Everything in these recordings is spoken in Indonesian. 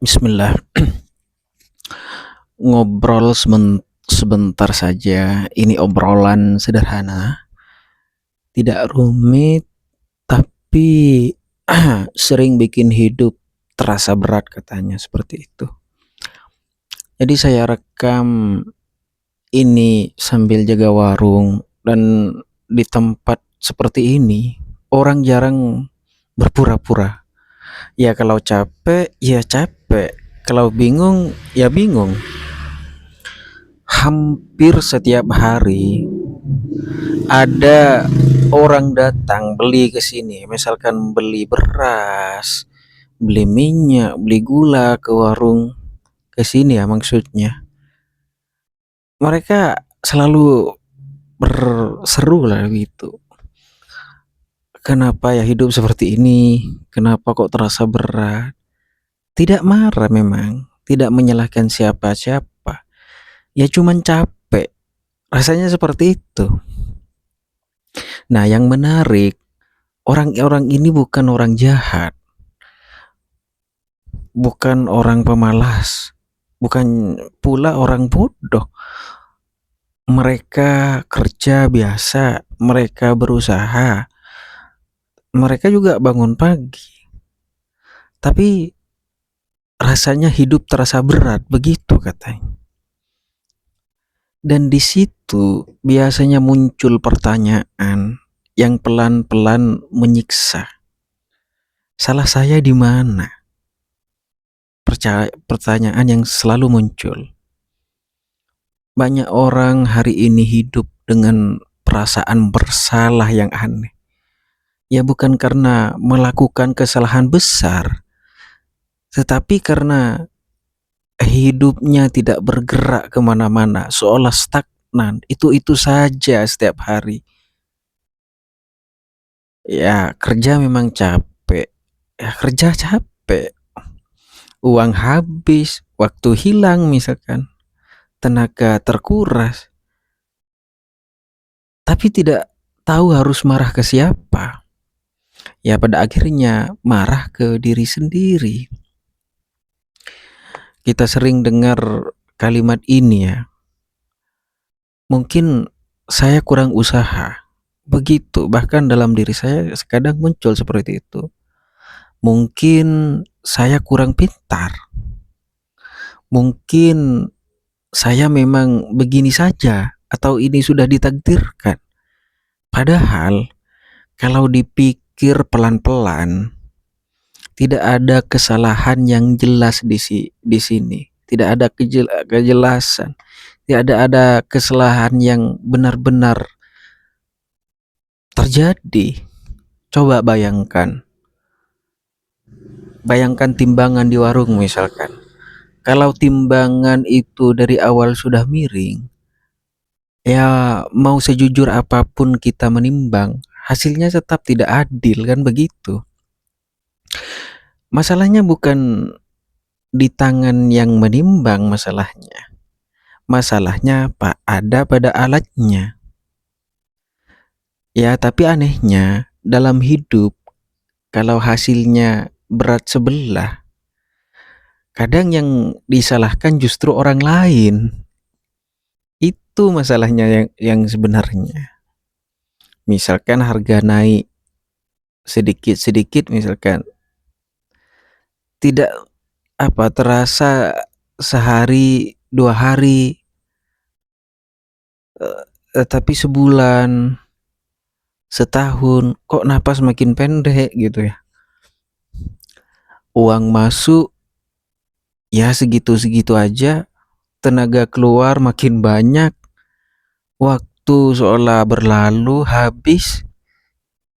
Bismillah. Ngobrol sebentar saja. Ini obrolan sederhana, tidak rumit, tapi sering bikin hidup terasa berat katanya seperti itu. Jadi saya rekam ini sambil jaga warung, dan di tempat seperti ini orang jarang berpura-pura. Ya kalau capek, ya capek. Kalau bingung, ya bingung. Hampir setiap hari ada orang datang beli ke sini, misalkan beli beras, beli minyak, beli gula ke warung ke sini ya maksudnya. Mereka selalu berseru lah gitu. Kenapa ya hidup seperti ini? Kenapa kok terasa berat? Tidak marah memang, tidak menyalahkan siapa-siapa. Ya cuman capek. Rasanya seperti itu. Nah, yang menarik, orang-orang ini bukan orang jahat, bukan orang pemalas, bukan pula orang bodoh. Mereka kerja biasa, mereka berusaha, mereka juga bangun pagi. Tapi rasanya hidup terasa berat, begitu katanya. Dan di situ biasanya muncul pertanyaan yang pelan-pelan menyiksa. Salah saya di mana? Pertanyaan yang selalu muncul. Banyak orang hari ini hidup dengan perasaan bersalah yang aneh. Ya bukan karena melakukan kesalahan besar, tetapi karena hidupnya tidak bergerak kemana-mana, seolah stagnan, itu saja setiap hari. Ya kerja memang capek, ya kerja capek, uang habis, waktu hilang misalkan, tenaga terkuras, tapi tidak tahu harus marah ke siapa. Ya pada akhirnya marah ke diri sendiri. Kita sering dengar kalimat ini ya, mungkin saya kurang usaha. Begitu, bahkan dalam diri saya kadang muncul seperti itu. Mungkin saya kurang pintar. Mungkin saya memang begini saja, atau ini sudah ditakdirkan. Padahal kalau dipikir pelan-pelan, tidak ada kesalahan yang jelas di sini. Tidak ada kejelasan. Tidak ada kesalahan yang benar-benar terjadi. Coba bayangkan. Bayangkan timbangan di warung misalkan. Kalau timbangan itu dari awal sudah miring, ya mau sejujur apapun kita menimbang, hasilnya tetap tidak adil, kan begitu. Masalahnya bukan di tangan yang menimbang masalahnya. Masalahnya Pak ada pada alatnya. Ya tapi anehnya dalam hidup, kalau hasilnya berat sebelah, kadang yang disalahkan justru orang lain. Itu masalahnya yang sebenarnya. Misalkan harga naik sedikit-sedikit misalkan, tidak terasa sehari 2 hari, tapi sebulan, setahun, kok napas makin pendek gitu ya. Uang masuk ya segitu-segitu aja, tenaga keluar makin banyak, waktu seolah berlalu habis,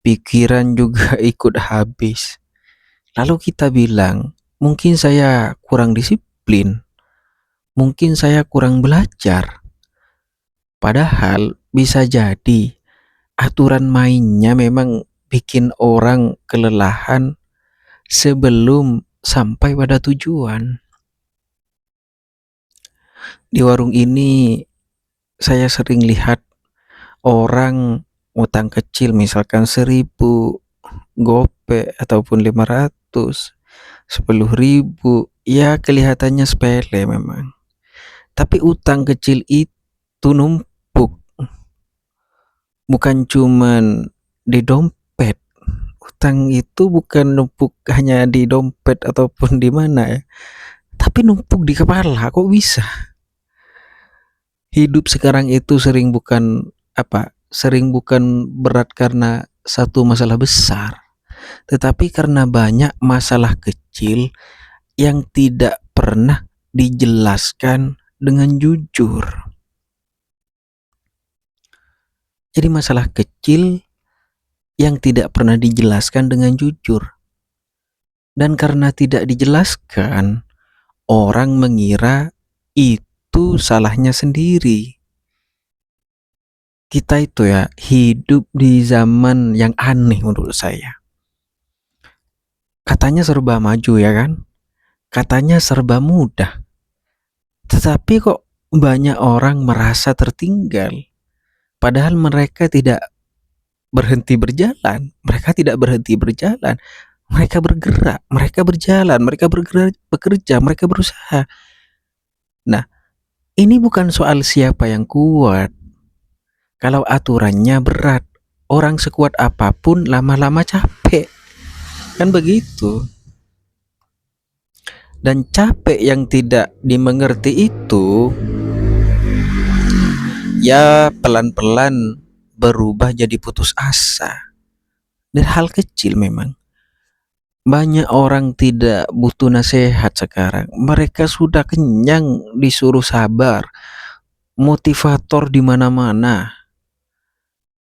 pikiran juga ikut habis. Lalu kita bilang, mungkin saya kurang disiplin, mungkin saya kurang belajar. Padahal bisa jadi aturan mainnya memang bikin orang kelelahan sebelum sampai pada tujuan. Di warung ini saya sering lihat orang utang kecil, misalkan 1.000 gope ataupun 500, 10.000, Ya kelihatannya sepele memang, tapi utang kecil itu numpuk, bukan cuman di dompet. Utang itu bukan numpuk hanya di dompet ataupun di mana ya, tapi numpuk di kepala. Kok bisa? Hidup sekarang itu sering bukan berat karena satu masalah besar, tetapi karena banyak masalah kecil yang tidak pernah dijelaskan dengan jujur. Jadi masalah kecil yang tidak pernah dijelaskan dengan jujur. Dan karena tidak dijelaskan, orang mengira itu salahnya sendiri. Kita itu ya hidup di zaman yang aneh menurut saya. Katanya serba maju ya kan? Katanya serba mudah. Tetapi kok banyak orang merasa tertinggal. Padahal mereka tidak berhenti berjalan. Mereka tidak berhenti berjalan. Mereka bergerak, mereka berjalan, mereka bekerja, mereka berusaha. Nah, ini bukan soal siapa yang kuat. Kalau aturannya berat, orang sekuat apapun lama-lama capek. Kan begitu. Dan capek yang tidak dimengerti itu ya pelan-pelan berubah jadi putus asa. Dan hal kecil memang. Banyak orang tidak butuh nasihat sekarang. Mereka sudah kenyang disuruh sabar, motivator di mana-mana,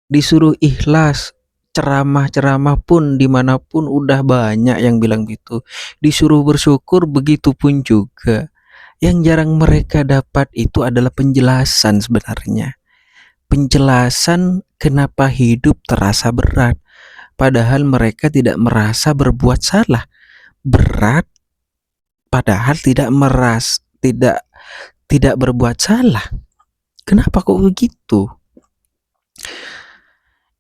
disuruh ikhlas, ceramah-ceramah pun dimanapun udah banyak yang bilang gitu. Disuruh bersyukur begitu pun juga. Yang jarang mereka dapat itu adalah penjelasan sebenarnya. Penjelasan kenapa hidup terasa berat. Padahal mereka tidak merasa berbuat salah. Berat padahal tidak berbuat salah. Kenapa kok begitu?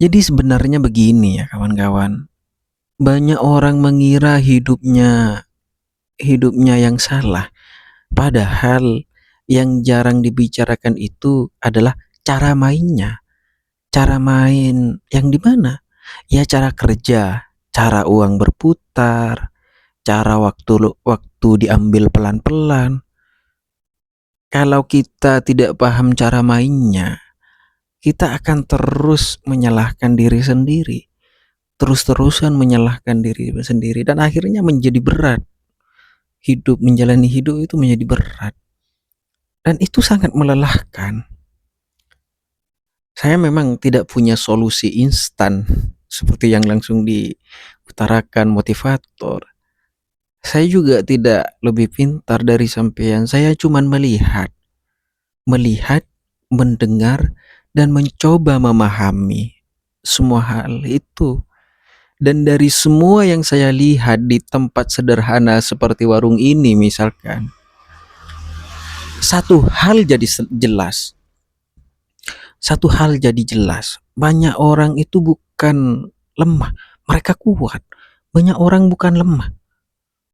Jadi sebenarnya begini ya kawan-kawan. Banyak orang mengira hidupnya yang salah. Padahal yang jarang dibicarakan itu adalah cara mainnya. Cara main yang di mana? Ya cara kerja, cara uang berputar, cara waktu diambil pelan-pelan. Kalau kita tidak paham cara mainnya, kita akan terus menyalahkan diri sendiri, terus-terusan menyalahkan diri sendiri, dan akhirnya menjadi berat. Menjalani hidup itu menjadi berat, dan itu sangat melelahkan. Saya memang tidak punya solusi instan seperti yang langsung diutarakan motivator. Saya juga tidak lebih pintar dari sampean. Saya cuma melihat, mendengar, dan mencoba memahami semua hal itu. Dan dari semua yang saya lihat di tempat sederhana seperti warung ini misalkan, satu hal jadi jelas. Satu hal jadi jelas. Banyak orang itu bukan lemah, mereka kuat. Banyak orang bukan lemah.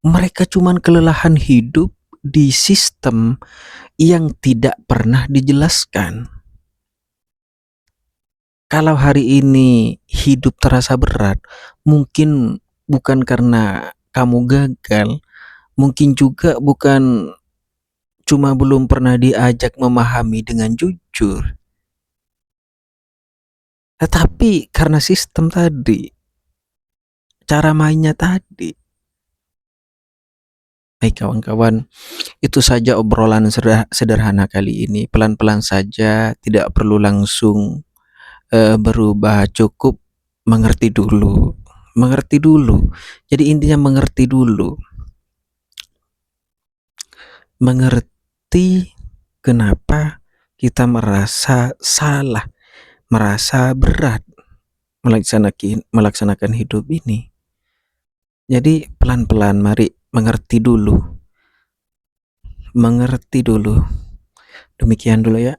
Mereka cuma kelelahan hidup di sistem yang tidak pernah dijelaskan. Kalau hari ini hidup terasa berat, mungkin bukan karena kamu gagal, mungkin juga bukan cuma belum pernah diajak memahami dengan jujur, tetapi karena sistem tadi, cara mainnya tadi. Baik kawan-kawan, itu saja obrolan sederhana kali ini. Pelan-pelan saja, tidak perlu langsung berubah, cukup mengerti dulu. Mengerti dulu. Jadi intinya mengerti dulu. Mengerti kenapa kita merasa salah, merasa berat melaksanakan hidup ini. Jadi pelan-pelan, mari mengerti dulu. Mengerti dulu. Demikian dulu ya.